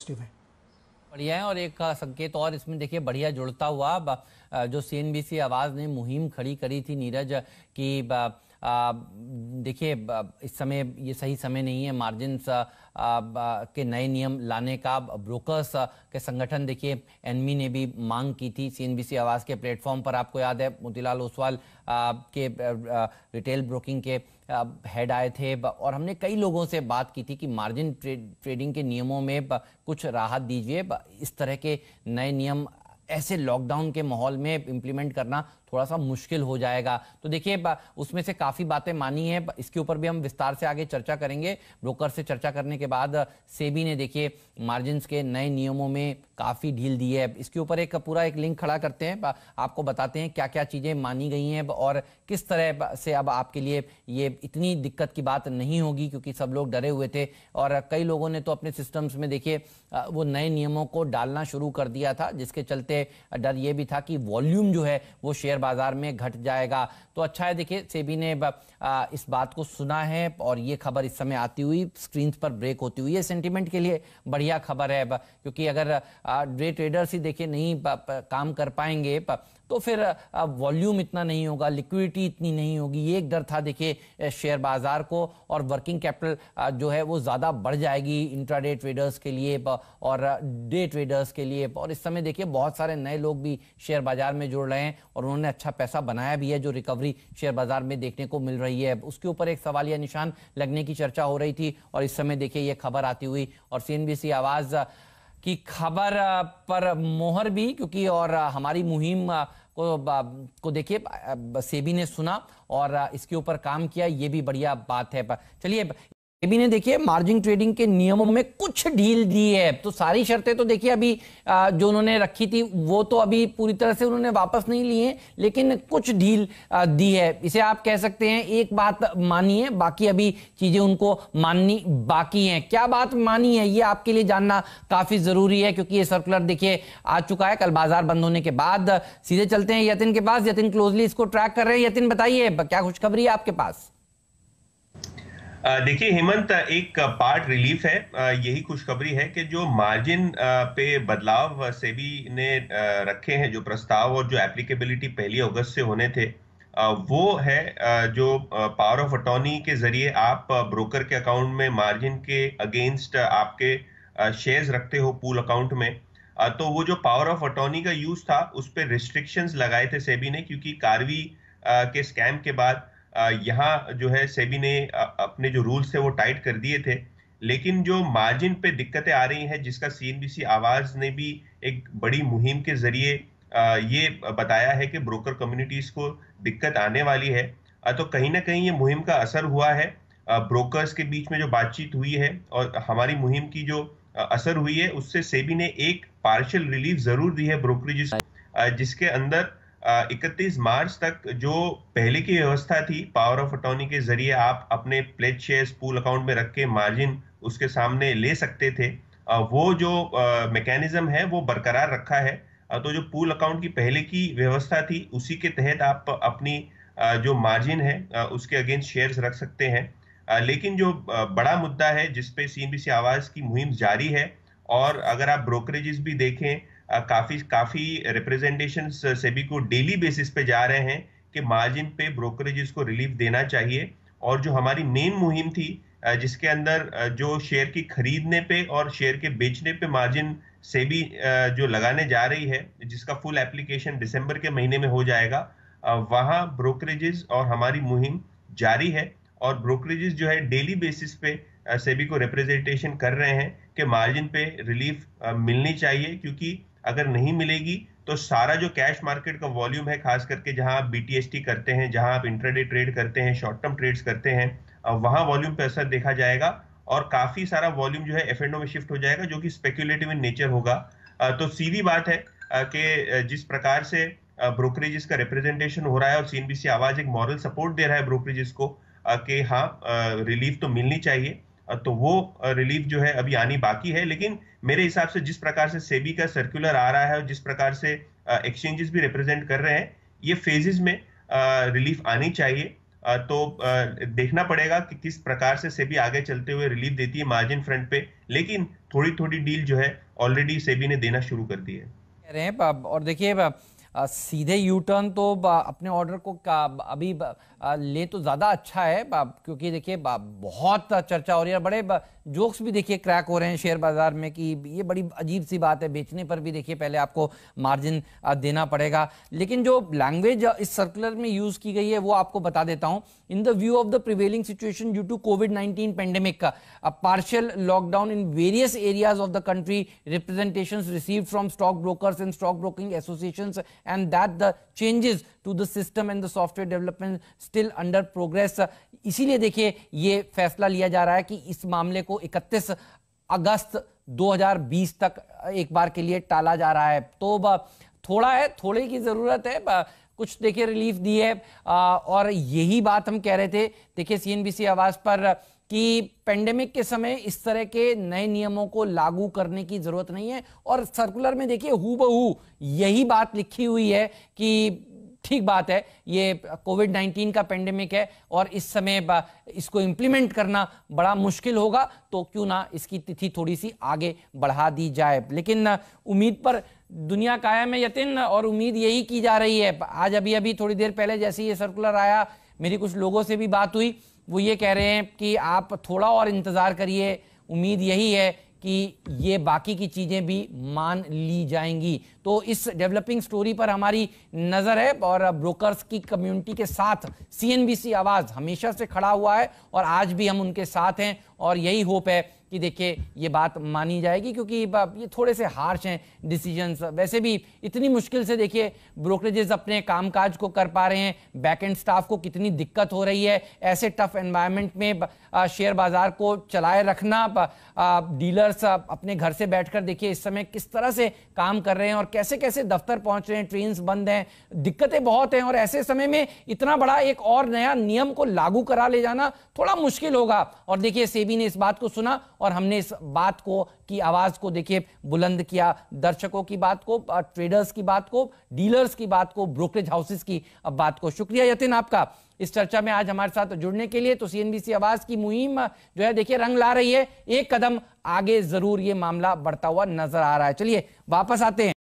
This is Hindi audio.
पॉजिटिव है। बढ़िया है। और एक संकेत और इसमें देखिए बढ़िया जुड़ता हुआ जो सीएनबीसी आवाज ने मुहिम खड़ी करी थी नीरज की, देखिए इस समय ये सही समय नहीं है मार्जिन के नए नियम लाने का। ब्रोकर्स के संगठन देखिए एनमी ने भी मांग की थी सीएनबीसी आवाज के प्लेटफॉर्म पर। आपको याद है मोतीलाल ओसवाल के रिटेल ब्रोकिंग के हेड आए थे और हमने कई लोगों से बात की थी कि मार्जिन ट्रेडिंग के नियमों में कुछ राहत दीजिए। इस तरह के नए नियम ऐसे लॉकडाउन के माहौल में इम्प्लीमेंट करना थोड़ा सा मुश्किल हो जाएगा। तो देखिए उसमें से काफ़ी बातें मानी है, इसके ऊपर भी हम विस्तार से आगे चर्चा करेंगे। ब्रोकर से चर्चा करने के बाद सेबी ने देखिए मार्जिन्स के नए नियमों में काफ़ी ढील दी है। इसके ऊपर एक पूरा एक लिंक खड़ा करते हैं, आपको बताते हैं क्या क्या चीज़ें मानी गई हैं और किस तरह से अब आपके लिए ये इतनी दिक्कत की बात नहीं होगी, क्योंकि सब लोग डरे हुए थे और कई लोगों ने तो अपने सिस्टम्स में देखिए वो नए नियमों को डालना शुरू कर दिया था, जिसके चलते डर ये भी था कि वॉल्यूम जो है वो शेयर बाजार में घट जाएगा। तो अच्छा है देखिए सेबी ने इस बात को सुना है और ये खबर इस समय आती हुई स्क्रीन पर ब्रेक होती हुई, ये सेंटीमेंट के लिए बढ़िया खबर है, क्योंकि अगर डे ट्रेडर्स ही देखिए नहीं काम कर पाएंगे तो फिर वॉल्यूम इतना नहीं होगा, लिक्विडिटी इतनी नहीं होगी। ये एक डर था देखिए शेयर बाजार को, और वर्किंग कैपिटल जो है वो ज़्यादा बढ़ जाएगी इंट्राडे ट्रेडर्स के लिए और डे ट्रेडर्स के लिए। और इस समय देखिए बहुत सारे नए लोग भी शेयर बाजार में जुड़ रहे हैं और उन्होंने अच्छा पैसा बनाया भी है, जो रिकवरी शेयर बाजार में देखने को मिल रही है उसके ऊपर एक सवालिया निशान लगने की चर्चा हो रही थी। और इस समय देखिए ये खबर आती हुई और सीएनबीसी आवाज़ की खबर पर मोहर भी, क्योंकि और हमारी मुहिम को देखिए सेबी ने सुना और इसके ऊपर काम किया, ये भी बढ़िया बात है। चलिए सेबी ने देखिए मार्जिन ट्रेडिंग के नियमों में कुछ ढील दी है, तो सारी शर्तें तो देखिए अभी जो उन्होंने रखी थी वो तो अभी पूरी तरह से उन्होंने वापस नहीं ली है, लेकिन कुछ ढील दी है। इसे आप कह सकते हैं एक बात मानी है, बाकी अभी चीजें उनको माननी बाकी हैं। क्या बात मानी है ये आपके लिए जानना काफी जरूरी है, क्योंकि ये सर्कुलर देखिए आ चुका है कल बाजार बंद होने के बाद। सीधे चलते हैं यतिन के पास, यतिन क्लोजली इसको ट्रैक कर रहे हैं। यतिन बताइए क्या खुशखबरी है आपके पास? देखिए हेमंत, एक पार्ट रिलीफ है। यही खुशखबरी है कि जो मार्जिन पे बदलाव सेबी ने रखे हैं, जो प्रस्ताव और जो एप्लीकेबिलिटी 1 अगस्त से होने थे, वो है जो पावर ऑफ अटॉर्नी के जरिए आप ब्रोकर के अकाउंट में मार्जिन के अगेंस्ट आपके शेयर्स रखते हो पूल अकाउंट में। तो वो जो पावर ऑफ अटॉर्नी का यूज था उस पर रिस्ट्रिक्शंस लगाए थे सेबी ने, क्योंकि कार्वी के स्कैम के बाद यहाँ जो है सेबी ने अपने जो रूल्स थे वो टाइट कर दिए थे। लेकिन जो मार्जिन पे दिक्कतें आ रही हैं, जिसका सीएनबीसी आवाज ने भी एक बड़ी मुहिम के जरिए ये बताया है कि ब्रोकर कम्युनिटीज को दिक्कत आने वाली है, तो कहीं ना कहीं ये मुहिम का असर हुआ है। ब्रोकर्स के बीच में जो बातचीत हुई है और हमारी मुहिम की जो असर हुई है, उससे सेबी ने एक पार्शियल रिलीफ जरूर दी है ब्रोकरेजेस, जिसके अंदर 31 मार्च तक जो पहले की व्यवस्था थी, पावर ऑफ अटॉर्नी के जरिए आप अपने प्लेज शेयर्स पूल अकाउंट में रख के मार्जिन उसके सामने ले सकते थे, वो जो मैकेनिज्म है वो बरकरार रखा है। तो जो पूल अकाउंट की पहले की व्यवस्था थी उसी के तहत आप अपनी जो मार्जिन है उसके अगेंस्ट शेयर्स रख सकते हैं। लेकिन जो बड़ा मुद्दा है जिसपे सीएनबीसी आवाज की मुहिम जारी है, और अगर आप ब्रोकरेजेस भी देखें, काफी रिप्रेजेंटेशन सेबी को डेली बेसिस पे जा रहे हैं कि मार्जिन पे ब्रोकरेजेस को रिलीफ देना चाहिए। और जो हमारी मेन मुहिम थी जिसके अंदर जो शेयर की खरीदने पे और शेयर के बेचने पे मार्जिन सेबी जो लगाने जा रही है, जिसका फुल एप्लीकेशन दिसंबर के महीने में हो जाएगा, वहां ब्रोकरेजेस और हमारी मुहिम जारी है। और ब्रोकरेजेस जो है डेली बेसिस पे सेबी को रिप्रेजेंटेशन कर रहे हैं कि मार्जिन पे रिलीफ मिलनी चाहिए, क्योंकि अगर नहीं मिलेगी तो सारा जो कैश मार्केट का वॉल्यूम है, खास करके जहां आप बीटीएसटी करते हैं, जहां आप इंट्राडे ट्रेड करते हैं, शॉर्ट टर्म ट्रेड्स करते हैं, वहां वॉल्यूम पे असर देखा जाएगा और काफी सारा वॉल्यूम जो है एफ&ओ में शिफ्ट हो जाएगा, जो कि स्पेक्युलेटिव इन नेचर होगा। तो सीधी बात है कि जिस प्रकार से ब्रोकरेजेस का रिप्रेजेंटेशन हो रहा है और सीएनबीसी आवाज एक मॉरल सपोर्ट दे रहा है ब्रोकरेजेस को कि हाँ रिलीफ तो मिलनी चाहिए, तो वो रिलीफ जो है अभी आनी बाकी है। लेकिन मेरे हिसाब से जिस प्रकार से सेबी का सर्कुलर आ रहा है और जिस प्रकार से एक्सचेंजेस भी रिप्रेजेंट कर रहे हैं, ये फेजेस में रिलीफ आनी चाहिए। तो देखना पड़ेगा कि किस प्रकार से सेबी आगे चलते हुए रिलीफ देती है मार्जिन फ्रंट पे, लेकिन थोड़ी थोड़ी डील जो है ऑलरेडी सेबी ने देना शुरू कर दी है। कह रहे हैं और देखिए सीधे यू टर्न तो अपने ऑर्डर को अभी ले तो ज़्यादा अच्छा है क्योंकि देखिए बहुत चर्चा हो रही है, बड़े जोक्स भी देखिए क्रैक हो रहे हैं शेयर बाजार में कि ये बड़ी अजीब सी बात है, बेचने पर भी देखिए पहले आपको मार्जिन देना पड़ेगा। लेकिन जो लैंग्वेज इस सर्कुलर में यूज़ की गई है वो आपको बता देता हूँ। In the view of the prevailing situation due to कोविड-19 pandemic, partial lockdown in various areas of the country, representations received from stock brokers and stock broking associations and that the changes to the system and the software development still under progress। इसीलिए देखिए ये फैसला लिया जा रहा है कि इस मामले को 31 अगस्त 2020 तक एक बार के लिए टाला जा रहा है। तो थोड़ा है, थोड़े की जरूरत है, कुछ देखिए रिलीफ दी है। और यही बात हम कह रहे थे देखिए सीएनबीसी आवाज पर कि पेंडेमिक के समय इस तरह के नए नियमों को लागू करने की जरूरत नहीं है। और सर्कुलर में देखिए हूबहू यही बात लिखी हुई है कि ठीक बात है, ये कोविड-19 का पेंडेमिक है और इस समय इसको इंप्लीमेंट करना बड़ा मुश्किल होगा, तो क्यों ना इसकी तिथि थोड़ी सी आगे बढ़ा दी जाए। लेकिन उम्मीद पर दुनिया कायम है यतिन, और उम्मीद यही की जा रही है। आज अभी थोड़ी देर पहले जैसे ये सर्कुलर आया, मेरी कुछ लोगों से भी बात हुई, वो ये कह रहे हैं कि आप थोड़ा और इंतजार करिए, उम्मीद यही है कि ये बाकी की चीजें भी मान ली जाएंगी। तो इस डेवलपिंग स्टोरी पर हमारी नजर है और ब्रोकर्स की कम्युनिटी के साथ सीएनबीसी आवाज हमेशा से खड़ा हुआ है और आज भी हम उनके साथ हैं और यही होप है कि देखिए ये बात मानी जाएगी, क्योंकि ये थोड़े से हार्श हैं डिसीजंस। वैसे भी इतनी मुश्किल से देखिए ब्रोकरेजेस अपने कामकाज को कर पा रहे हैं, बैक एंड स्टाफ को कितनी दिक्कत हो रही है। ऐसे टफ एनवायरनमेंट में शेयर बाजार को चलाए रखना, डीलर्स अपने घर से बैठकर देखिए इस समय किस तरह से काम कर रहे हैं और कैसे कैसे दफ्तर पहुंच रहे हैं, ट्रेन्स बंद हैं, दिक्कतें बहुत हैं। और ऐसे समय में इतना बड़ा एक और नया नियम को लागू करा ले जाना थोड़ा मुश्किल होगा। और देखिए सेबी ने इस बात को सुना और हमने इस बात को की आवाज को देखिए बुलंद किया, दर्शकों की बात को, ट्रेडर्स की बात को, डीलर्स की बात को, ब्रोकरेज हाउसेस की बात को। शुक्रिया यतिन आपका इस चर्चा में आज हमारे साथ जुड़ने के लिए। तो सीएनबीसी आवाज की मुहिम जो है देखिए रंग ला रही है, एक कदम आगे जरूर ये मामला बढ़ता हुआ नजर आ रहा है। चलिए वापस आते हैं।